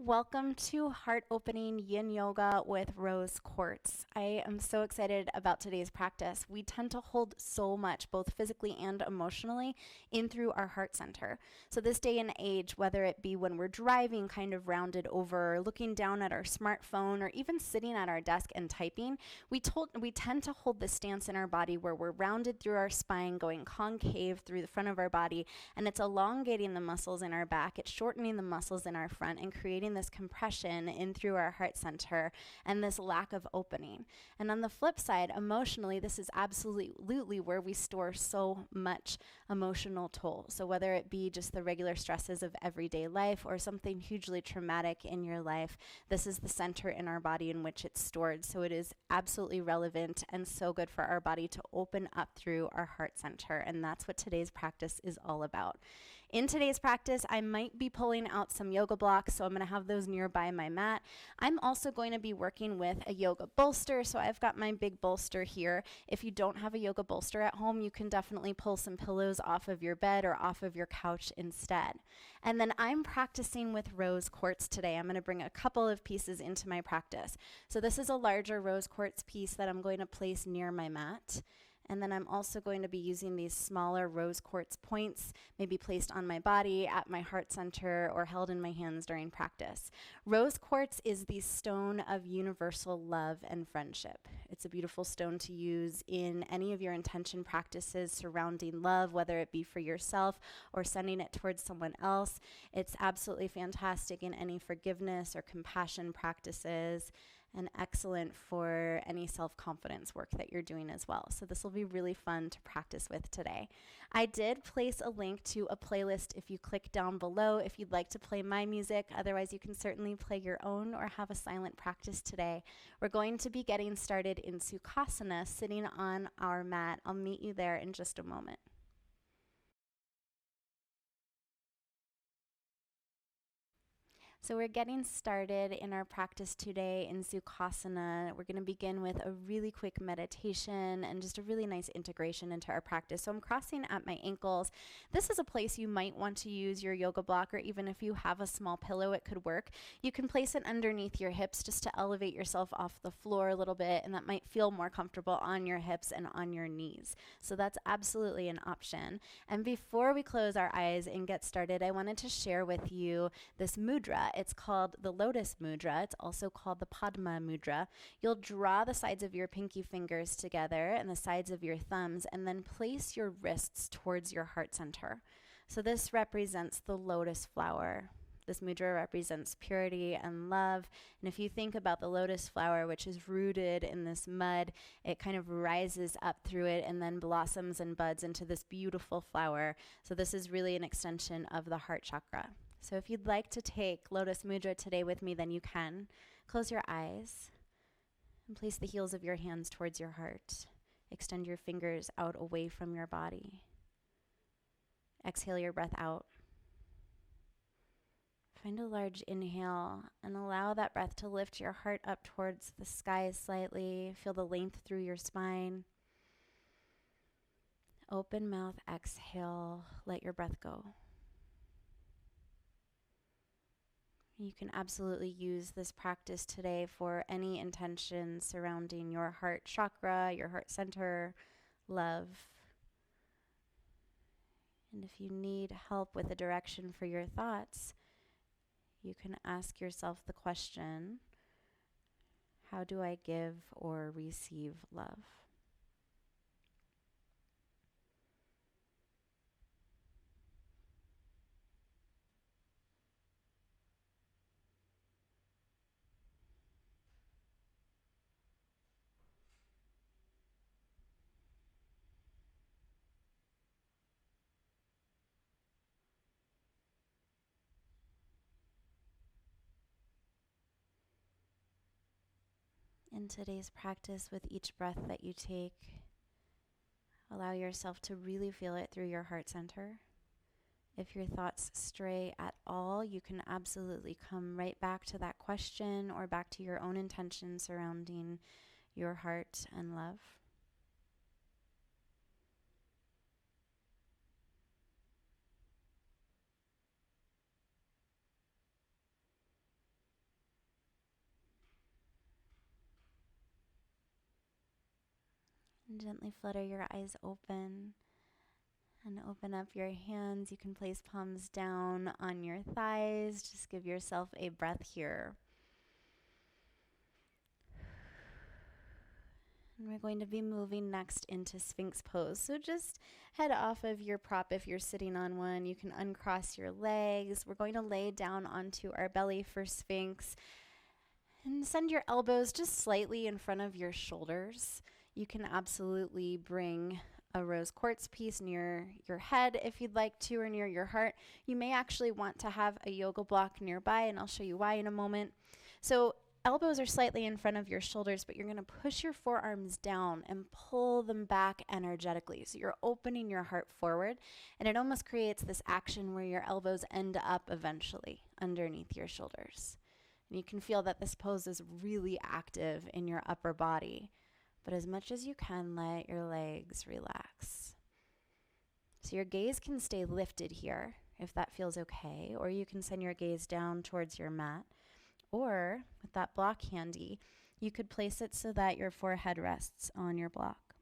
Welcome to Heart Opening Yin Yoga with Rose Quartz. I am so excited about today's practice. We tend to hold so much, both physically and emotionally, in through our heart center. So this day and age, whether it be when we're driving kind of rounded over, looking down at our smartphone, or even sitting at our desk and typing, we tend to hold this stance in our body where we're rounded through our spine, going concave through the front of our body, and it's elongating the muscles in our back, it's shortening the muscles in our front, and creating this compression in through our heart center and this lack of opening. And on the flip side, emotionally, this is absolutely where we store so much emotional toll. So whether it be just the regular stresses of everyday life or something hugely traumatic in your life, this is the center in our body in which it's stored. So it is absolutely relevant and so good for our body to open up through our heart center. And that's what today's practice is all about. In today's practice, I might be pulling out some yoga blocks, so I'm going to have those nearby my mat. I'm also going to be working with a yoga bolster, so I've got my big bolster here. If you don't have a yoga bolster at home, you can definitely pull some pillows off of your bed or off of your couch instead. And then I'm practicing with Rose Quartz today. I'm going to bring a couple of pieces into my practice. So this is a larger Rose Quartz piece that I'm going to place near my mat. And then I'm also going to be using these smaller rose quartz points, maybe placed on my body, at my heart center, or held in my hands during practice. Rose quartz is the stone of universal love and friendship. It's a beautiful stone to use in any of your intention practices surrounding love, whether it be for yourself or sending it towards someone else. It's absolutely fantastic in any forgiveness or compassion practices, and excellent for any self-confidence work that you're doing as well. So this will be really fun to practice with today. I did place a link to a playlist if you click down below if you'd like to play my music. Otherwise, you can certainly play your own or have a silent practice today. We're going to be getting started in Sukhasana, sitting on our mat. I'll meet you there in just a moment. So we're getting started in our practice today in Sukhasana. We're going to begin with a really quick meditation and just a really nice integration into our practice. So I'm crossing at my ankles. This is a place you might want to use your yoga block, or even if you have a small pillow, it could work. You can place it underneath your hips just to elevate yourself off the floor a little bit, and that might feel more comfortable on your hips and on your knees. So that's absolutely an option. And before we close our eyes and get started, I wanted to share with you this mudra. It's called the Lotus Mudra. It's also called the Padma Mudra. You'll draw the sides of your pinky fingers together and the sides of your thumbs, and then place your wrists towards your heart center. So this represents the lotus flower. This mudra represents purity and love. And if you think about the lotus flower, which is rooted in this mud, it kind of rises up through it and then blossoms and buds into this beautiful flower. So this is really an extension of the heart chakra. So if you'd like to take Lotus Mudra today with me, then you can. Close your eyes and place the heels of your hands towards your heart. Extend your fingers out away from your body. Exhale your breath out. Find a large inhale and allow that breath to lift your heart up towards the sky slightly. Feel the length through your spine. Open mouth, exhale, let your breath go. You can absolutely use this practice today for any intention surrounding your heart chakra, your heart center, love. And if you need help with a direction for your thoughts, you can ask yourself the question, how do I give or receive love? In today's practice, with each breath that you take, allow yourself to really feel it through your heart center. If your thoughts stray at all, you can absolutely come right back to that question or back to your own intention surrounding your heart and love. And gently flutter your eyes open and open up your hands. You can place palms down on your thighs. Just give yourself a breath here. And we're going to be moving next into Sphinx pose. So just head off of your prop if you're sitting on one. You can uncross your legs. We're going to lay down onto our belly for Sphinx. And send your elbows just slightly in front of your shoulders. You can absolutely bring a rose quartz piece near your head if you'd like to, or near your heart. You may actually want to have a yoga block nearby, and I'll show you why in a moment. So elbows are slightly in front of your shoulders, but you're going to push your forearms down and pull them back energetically. So you're opening your heart forward, and it almost creates this action where your elbows end up eventually underneath your shoulders. And you can feel that this pose is really active in your upper body. But as much as you can, let your legs relax. So your gaze can stay lifted here, if that feels okay. Or you can send your gaze down towards your mat. Or, with that block handy, you could place it so that your forehead rests on your block.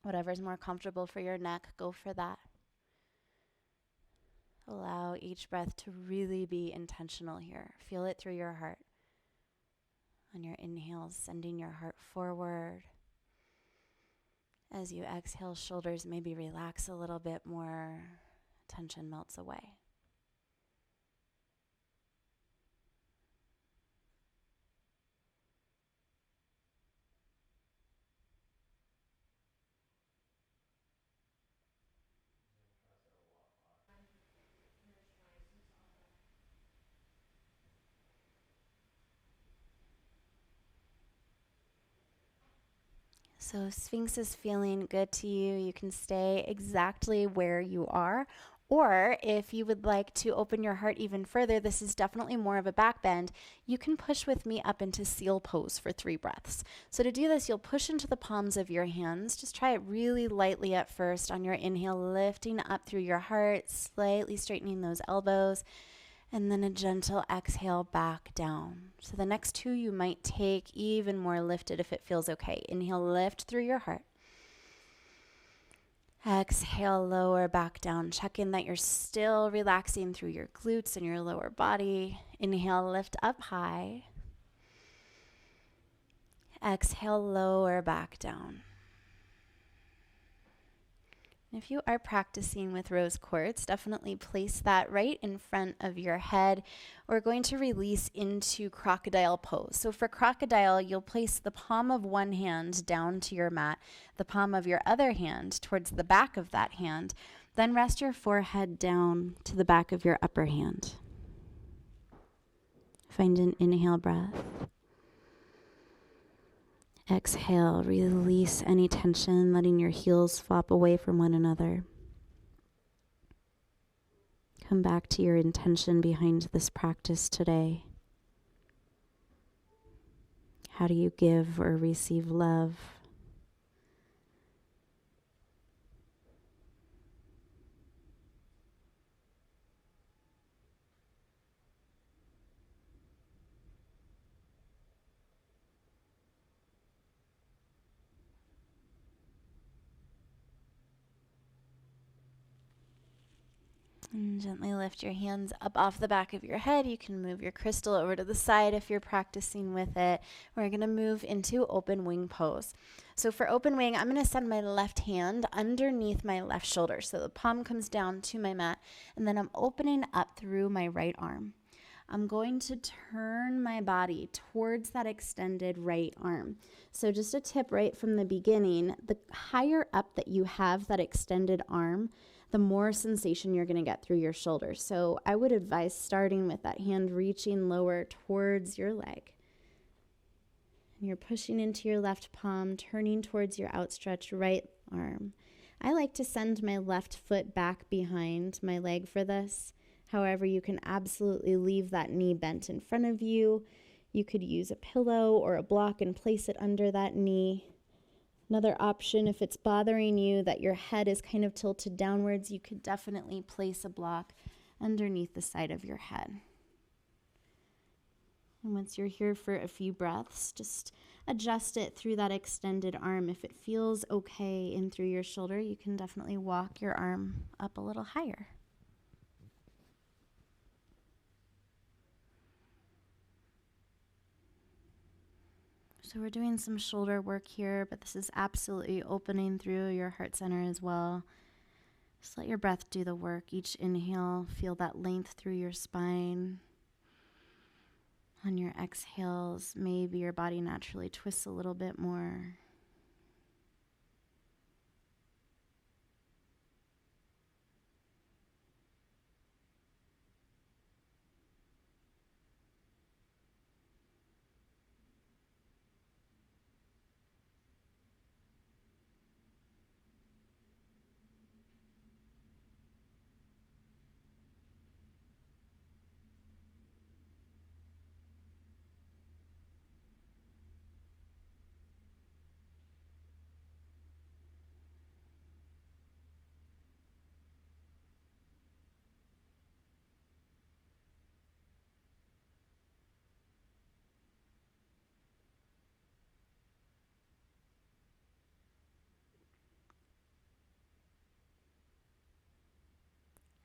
Whatever's more comfortable for your neck, go for that. Allow each breath to really be intentional here. Feel it through your heart. On your inhales, sending your heart forward. As you exhale, shoulders maybe relax a little bit more. Tension melts away. So Sphinx is feeling good to you. You can stay exactly where you are. Or if you would like to open your heart even further, this is definitely more of a back bend. You can push with me up into seal pose for 3 breaths. So to do this, you'll push into the palms of your hands. Just try it really lightly at first on your inhale, lifting up through your heart, slightly straightening those elbows. And then a gentle exhale back down. So the next 2 you might take even more lifted if it feels okay. Inhale, lift through your heart. Exhale, lower back down. Check in that you're still relaxing through your glutes and your lower body. Inhale, lift up high. Exhale, lower back down. If you are practicing with rose quartz, definitely place that right in front of your head. We're going to release into crocodile pose. So for crocodile, you'll place the palm of one hand down to your mat, the palm of your other hand towards the back of that hand. Then rest your forehead down to the back of your upper hand. Find an inhale breath. Exhale, release any tension, letting your heels flop away from one another. Come back to your intention behind this practice today. How do you give or receive love? And gently lift your hands up off the back of your head. You can move your crystal over to the side if you're practicing with it. We're going to move into open wing pose. So for open wing, I'm going to send my left hand underneath my left shoulder. So the palm comes down to my mat, and then I'm opening up through my right arm. I'm going to turn my body towards that extended right arm. So just a tip right from the beginning, the higher up that you have that extended arm, the more sensation you're going to get through your shoulders. So I would advise starting with that hand reaching lower towards your leg. And you're pushing into your left palm, turning towards your outstretched right arm. I like to send my left foot back behind my leg for this. However, you can absolutely leave that knee bent in front of you. You could use a pillow or a block and place it under that knee. Another option, if it's bothering you that your head is kind of tilted downwards, you could definitely place a block underneath the side of your head. And once you're here for a few breaths, just adjust it through that extended arm. If it feels okay in through your shoulder, you can definitely walk your arm up a little higher. So we're doing some shoulder work here, but this is absolutely opening through your heart center as well. Just let your breath do the work. Each inhale, feel that length through your spine. On your exhales, maybe your body naturally twists a little bit more.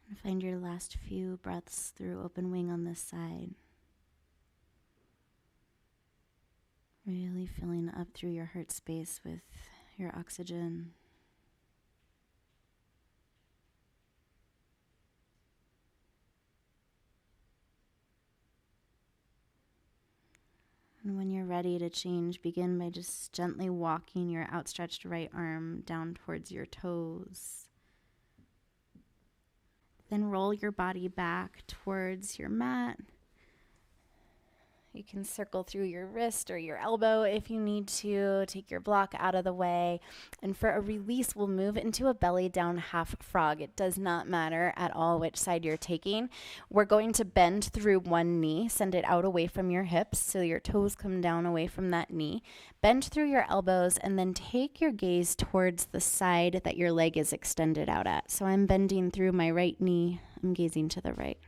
And find your last few breaths through open wing on this side. Really filling up through your heart space with your oxygen. And when you're ready to change, begin by just gently walking your outstretched right arm down towards your toes. Then roll your body back towards your mat. You can circle through your wrist or your elbow if you need to. Take your block out of the way. And for a release, we'll move into a belly down half frog. It does not matter at all which side you're taking. We're going to bend through one knee. Send it out away from your hips so your toes come down away from that knee. Bend through your elbows and then take your gaze towards the side that your leg is extended out at. So I'm bending through my right knee. I'm gazing to the right.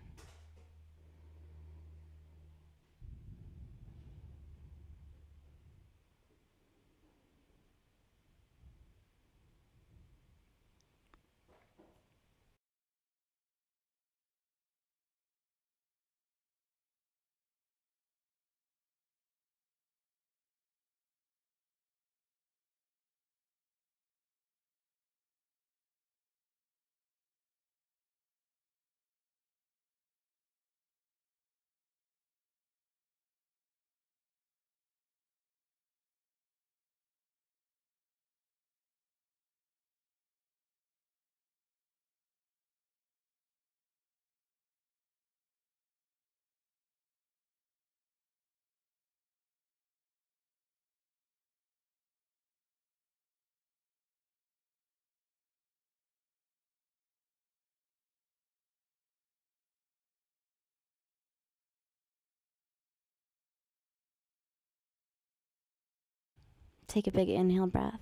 Take a big inhale breath.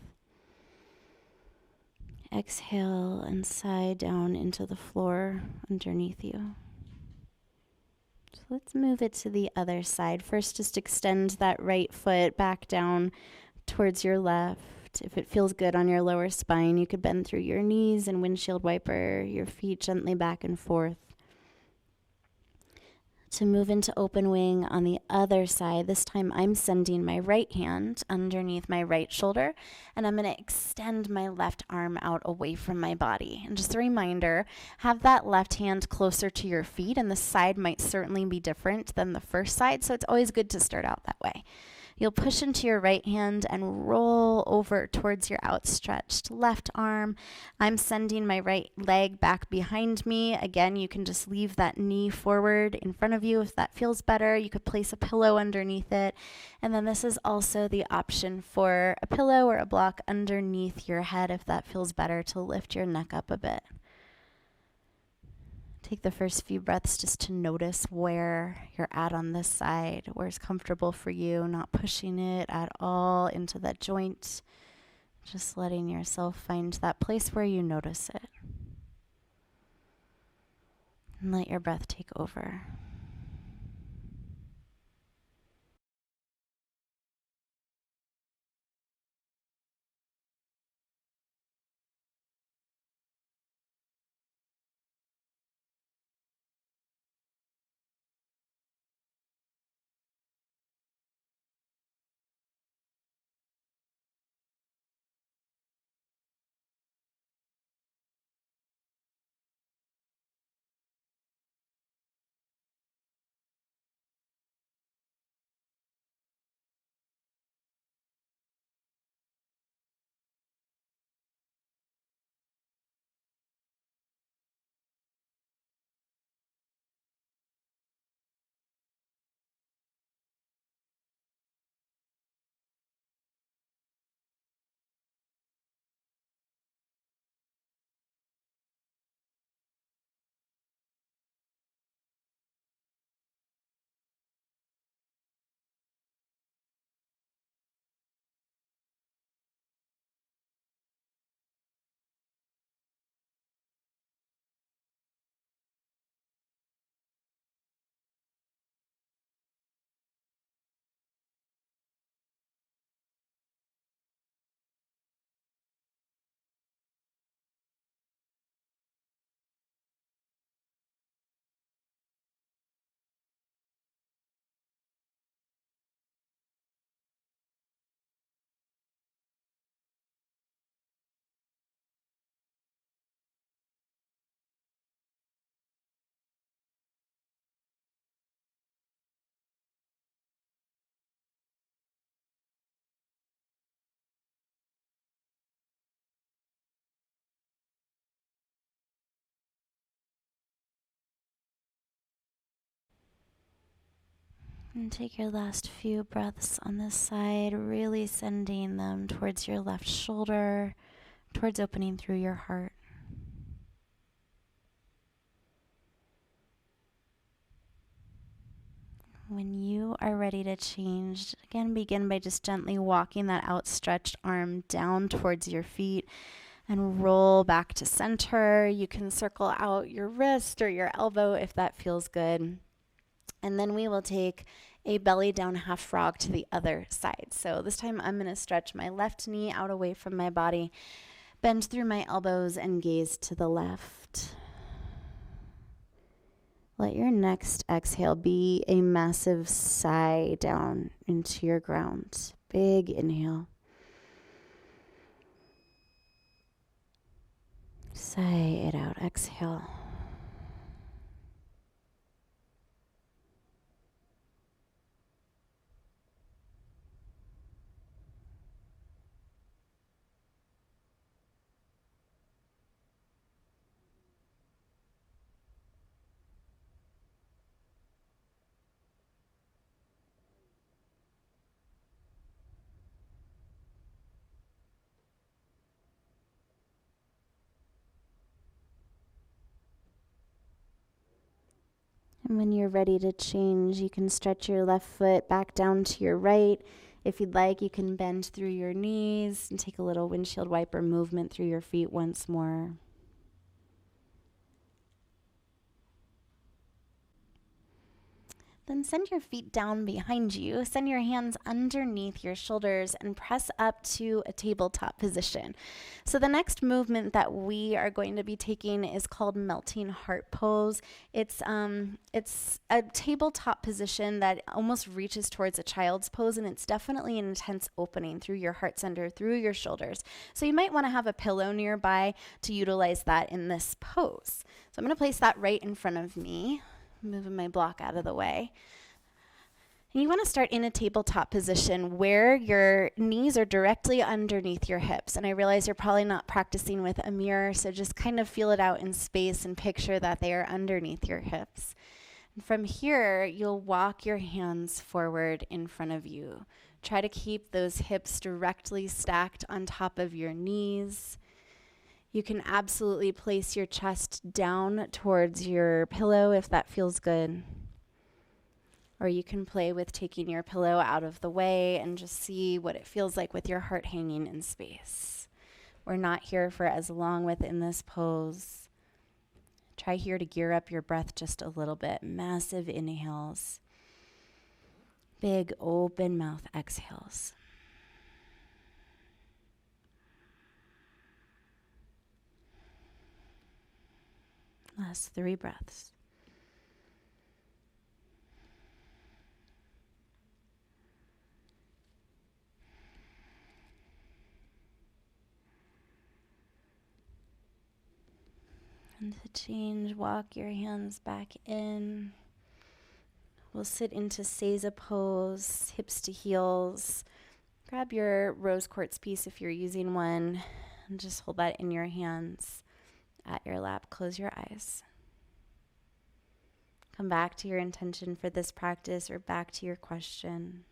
Exhale and sigh down into the floor underneath you. So let's move it to the other side. First, just extend that right foot back down towards your left. If it feels good on your lower spine, you could bend through your knees and windshield wiper your feet gently back and forth. To move into open wing on the other side, this time I'm sending my right hand underneath my right shoulder, and I'm going to extend my left arm out away from my body. And just a reminder, have that left hand closer to your feet, and the side might certainly be different than the first side, so it's always good to start out that way. You'll push into your right hand and roll over towards your outstretched left arm. I'm sending my right leg back behind me. Again, you can just leave that knee forward in front of you if that feels better. You could place a pillow underneath it. And then this is also the option for a pillow or a block underneath your head if that feels better to lift your neck up a bit. Take the first few breaths just to notice where you're at on this side, where's comfortable for you, not pushing it at all into that joint, just letting yourself find that place where you notice it. And let your breath take over. And take your last few breaths on this side, really sending them towards your left shoulder, towards opening through your heart. When you are ready to change, again, begin by just gently walking that outstretched arm down towards your feet and roll back to center. You can circle out your wrist or your elbow if that feels good. And then we will take a belly down half frog to the other side. So this time I'm going to stretch my left knee out away from my body, bend through my elbows, and gaze to the left. Let your next exhale be a massive sigh down into your ground. Big inhale. Sigh it out. Exhale. And when you're ready to change, you can stretch your left foot back down to your right. If you'd like, you can bend through your knees and take a little windshield wiper movement through your feet once more. Then send your feet down behind you. Send your hands underneath your shoulders and press up to a tabletop position. So the next movement that we are going to be taking is called melting heart pose. It's a tabletop position that almost reaches towards a child's pose, and it's definitely an intense opening through your heart center, through your shoulders. So you might want to have a pillow nearby to utilize that in this pose. So I'm going to place that right in front of me. Moving my block out of the way. And you want to start in a tabletop position where your knees are directly underneath your hips. And I realize you're probably not practicing with a mirror, so just kind of feel it out in space and picture that they are underneath your hips. And from here, you'll walk your hands forward in front of you. Try to keep those hips directly stacked on top of your knees. You can absolutely place your chest down towards your pillow if that feels good. Or you can play with taking your pillow out of the way and just see what it feels like with your heart hanging in space. We're not here for as long within this pose. Try here to gear up your breath just a little bit. Massive inhales. Big open mouth exhales. Last 3 breaths. And to change, walk your hands back in. We'll sit into Seiza pose, hips to heels. Grab your Rose Quartz piece if you're using one, and just hold that in your hands. At your lap, close your eyes. Come back to your intention for this practice or back to your question.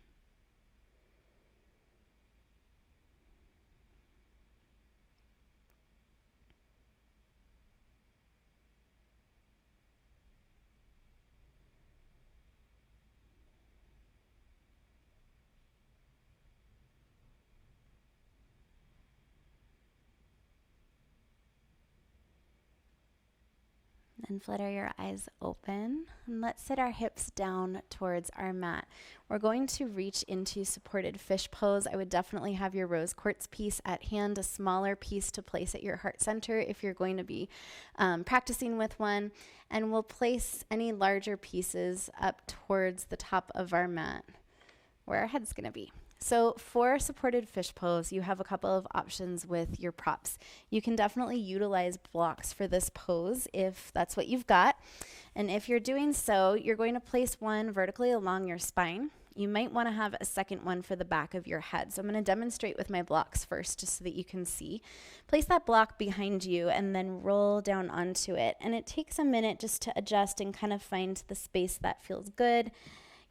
And flutter your eyes open. And let's sit our hips down towards our mat. We're going to reach into supported fish pose. I would definitely have your Rose Quartz piece at hand, a smaller piece to place at your heart center if you're going to be practicing with one. And we'll place any larger pieces up towards the top of our mat where our head's going to be. So for supported fish pose, you have a couple of options with your props. You can definitely utilize blocks for this pose if that's what you've got. And if you're doing so, you're going to place one vertically along your spine. You might want to have a second one for the back of your head. So I'm going to demonstrate with my blocks first just so that you can see. Place that block behind you and then roll down onto it. And it takes a minute just to adjust and kind of find the space that feels good.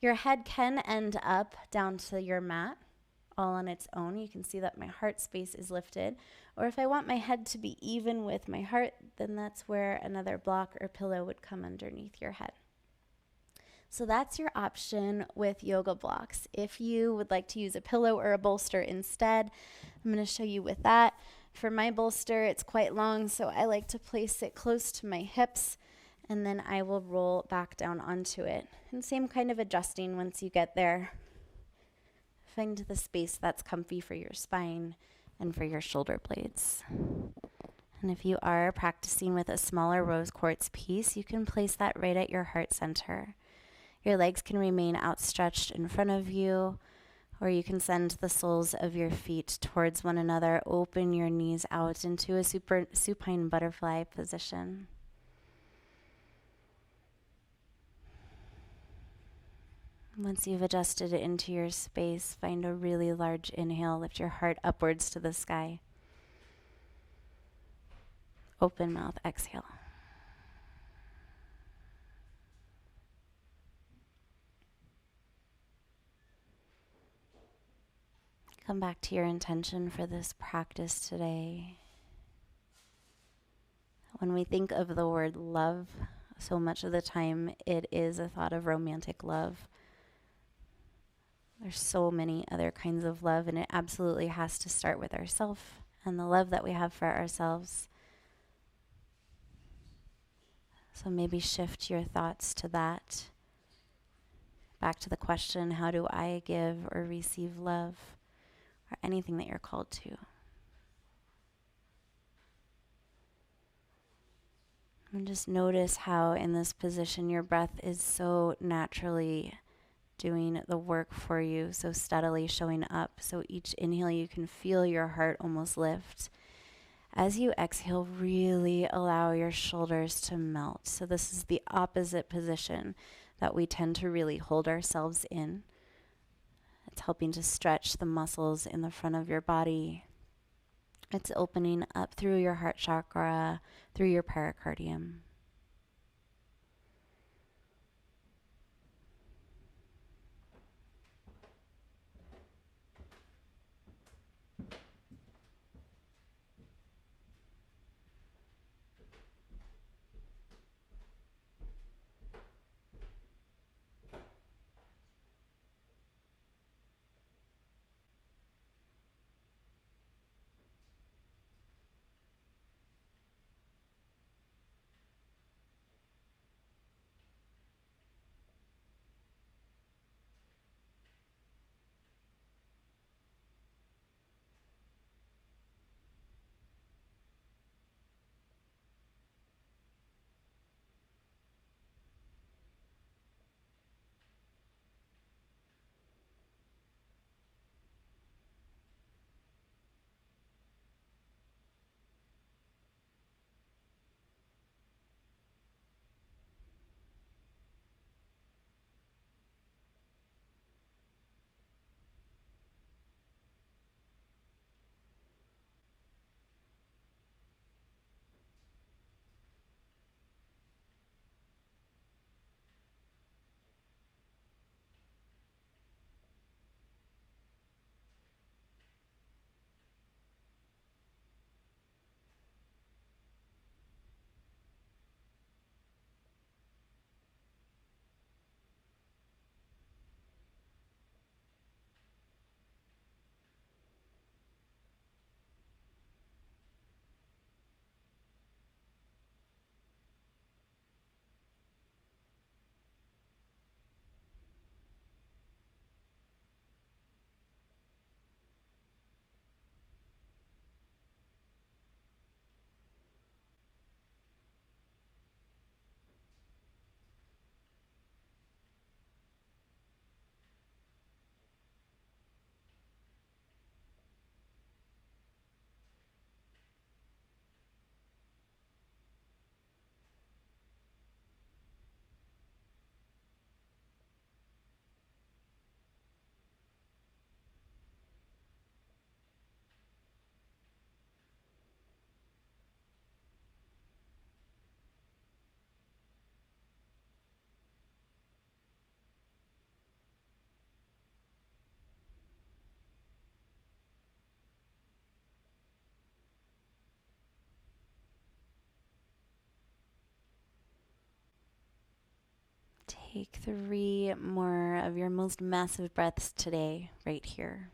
Your head can end up down to your mat all on its own. You can see that my heart space is lifted. Or if I want my head to be even with my heart, then that's where another block or pillow would come underneath your head. So that's your option with yoga blocks. If you would like to use a pillow or a bolster instead, I'm going to show you with that. For my bolster, it's quite long, so I like to place it close to my hips, and then I will roll back down onto it. And same kind of adjusting once you get there. Find the space that's comfy for your spine and for your shoulder blades. And if you are practicing with a smaller rose quartz piece, you can place that right at your heart center. Your legs can remain outstretched in front of you, or you can send the soles of your feet towards one another. Open your knees out into a supine butterfly position. Once you've adjusted it into your space, find a really large inhale. Lift your heart upwards to the sky. Open mouth, exhale. Come back to your intention for this practice today. When we think of the word love, so much of the time it is a thought of romantic love. There's so many other kinds of love, and it absolutely has to start with ourselves and the love that we have for ourselves. So maybe shift your thoughts to that. Back to the question, how do I give or receive love? Or anything that you're called to. And just notice how in this position your breath is so naturally doing the work for you, so steadily showing up. So each inhale you can feel your heart almost lift. As you exhale, really allow your shoulders to melt. So this is the opposite position that we tend to really hold ourselves in. It's helping to stretch the muscles in the front of your body. It's opening up through your heart chakra, through your pericardium. Take 3 more of your most massive breaths today, right here.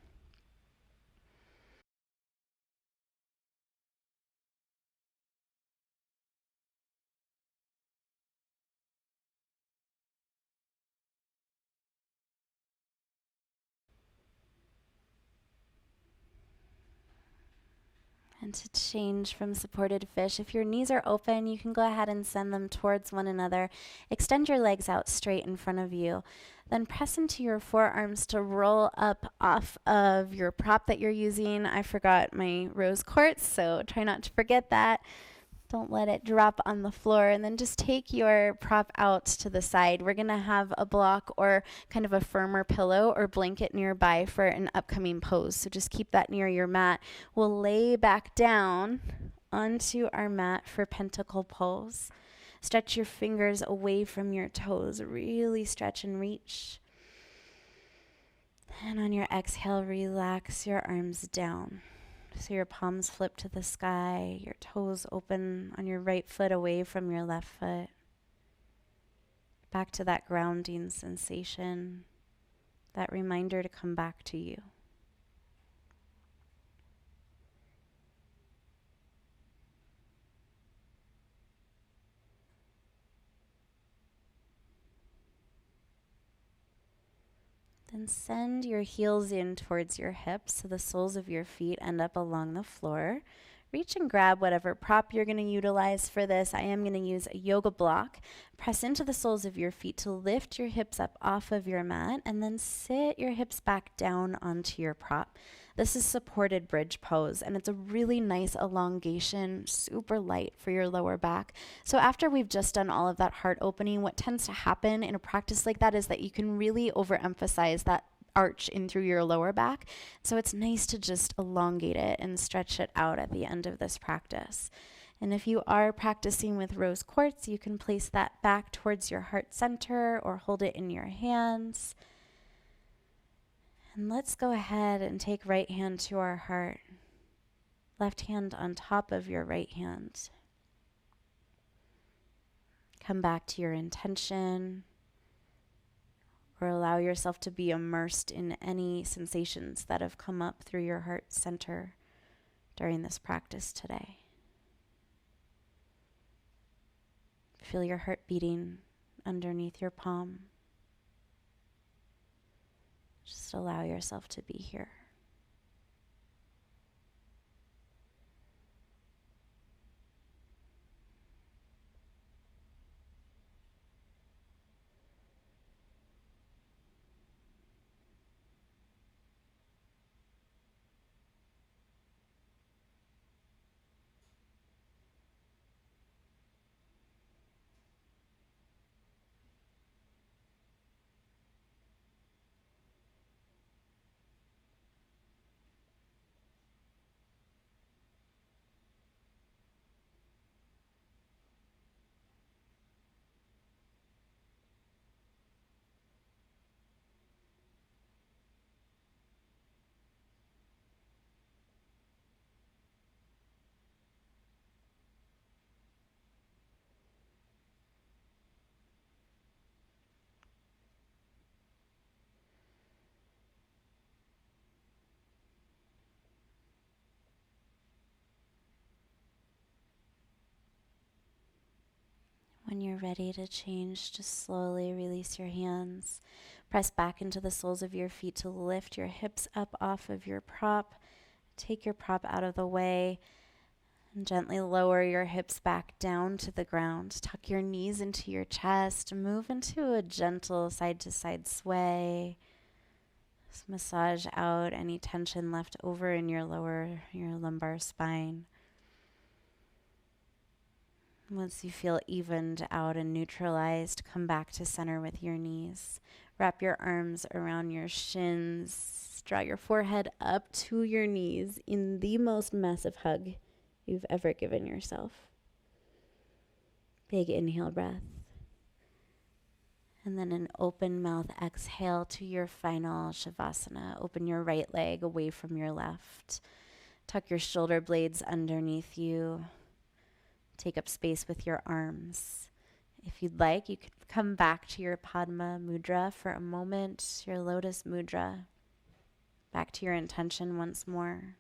And to change from supported fish, if your knees are open, you can go ahead and send them towards one another. Extend your legs out straight in front of you. Then press into your forearms to roll up off of your prop that you're using. I forgot my Rose Quartz, so try not to forget that. Don't let it drop on the floor. And then just take your prop out to the side. We're going to have a block or kind of a firmer pillow or blanket nearby for an upcoming pose. So just keep that near your mat. We'll lay back down onto our mat for pentacle pose. Stretch your fingers away from your toes. Really stretch and reach. And on your exhale, relax your arms down. So your palms flip to the sky, your toes open on your right foot away from your left foot. Back to that grounding sensation, that reminder to come back to you. Then send your heels in towards your hips so the soles of your feet end up along the floor. Reach and grab whatever prop you're going to utilize for this. I am going to use a yoga block. Press into the soles of your feet to lift your hips up off of your mat and then sit your hips back down onto your prop. This is supported bridge pose, and it's a really nice elongation, super light for your lower back. So after we've just done all of that heart opening, what tends to happen in a practice like that is that you can really overemphasize that arch in through your lower back. So it's nice to just elongate it and stretch it out at the end of this practice. And if you are practicing with Rose Quartz, you can place that back towards your heart center or hold it in your hands. And let's go ahead and take right hand to our heart. Left hand on top of your right hand. Come back to your intention, or allow yourself to be immersed in any sensations that have come up through your heart center during this practice today. Feel your heart beating underneath your palm. Just allow yourself to be here. When you're ready to change, just slowly release your hands. Press back into the soles of your feet to lift your hips up off of your prop. Take your prop out of the way and gently lower your hips back down to the ground. Tuck your knees into your chest. Move into a gentle side-to-side sway. Just massage out any tension left over in your lumbar spine. Once you feel evened out and neutralized, come back to center with your knees. Wrap your arms around your shins. Draw your forehead up to your knees in the most massive hug you've ever given yourself. Big inhale breath. And then an open mouth exhale to your final Shavasana. Open your right leg away from your left. Tuck your shoulder blades underneath you. Take up space with your arms. If you'd like, you could come back to your Padma Mudra for a moment, your Lotus Mudra, back to your intention once more.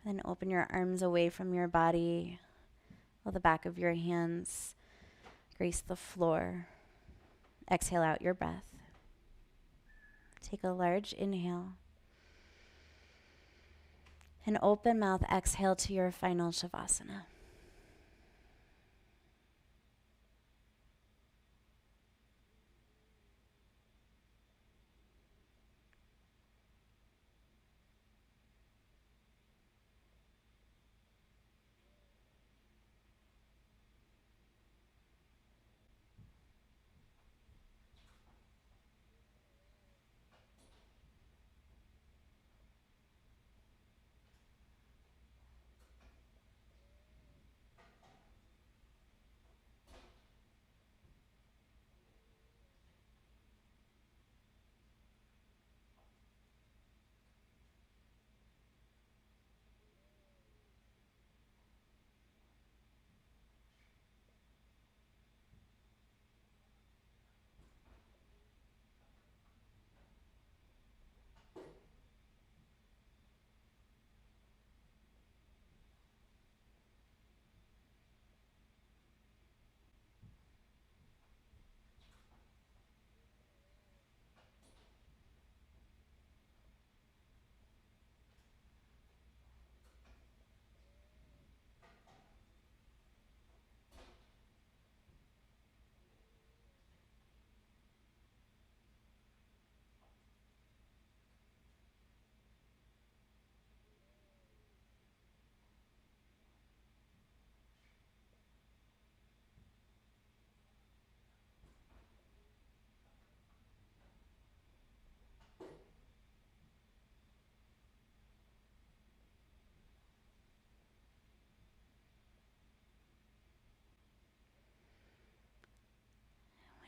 Then open your arms away from your body, while the back of your hands grace the floor. Exhale out your breath. Take a large inhale. And open mouth, exhale to your final Shavasana.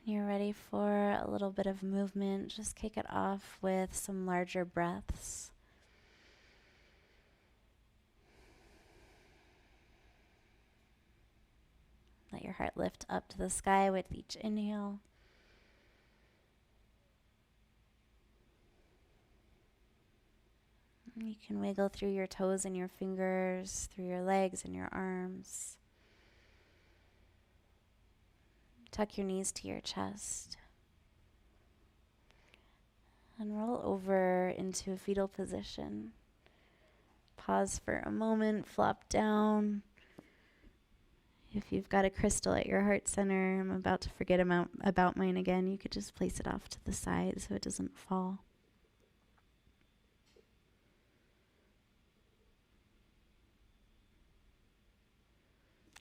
When you're ready for a little bit of movement, just kick it off with some larger breaths. Let your heart lift up to the sky with each inhale. You can wiggle through your toes and your fingers, through your legs and your arms. Tuck your knees to your chest. And roll over into a fetal position. Pause for a moment, flop down. If you've got a crystal at your heart center, I'm about to forget about mine again, you could just place it off to the side so it doesn't fall.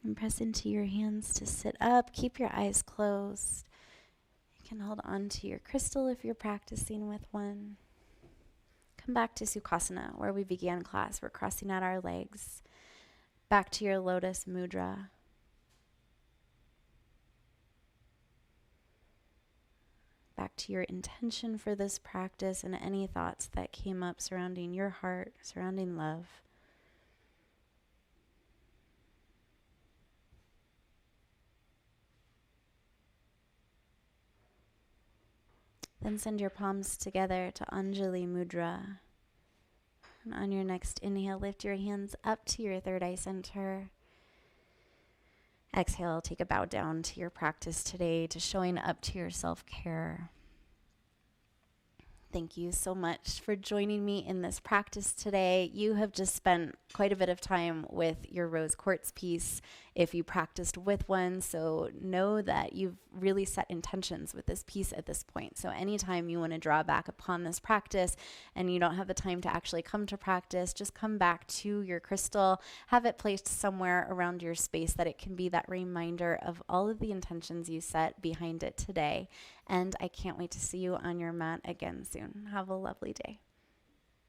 And press into your hands to sit up. Keep your eyes closed. You can hold on to your crystal if you're practicing with one. Come back to Sukhasana, where we began class. We're crossing out our legs. Back to your Lotus Mudra. Back to your intention for this practice and any thoughts that came up surrounding your heart, surrounding love. Then send your palms together to Anjali Mudra. And on your next inhale, lift your hands up to your third eye center. Exhale, take a bow down to your practice today, to showing up to your self-care. Thank you so much for joining me in this practice today. You have just spent quite a bit of time with your Rose Quartz piece if you practiced with one, so know that you've really set intentions with this piece at this point. So anytime you want to draw back upon this practice and you don't have the time to actually come to practice, just come back to your crystal, have it placed somewhere around your space that it can be that reminder of all of the intentions you set behind it today. And I can't wait to see you on your mat again soon. Have a lovely day.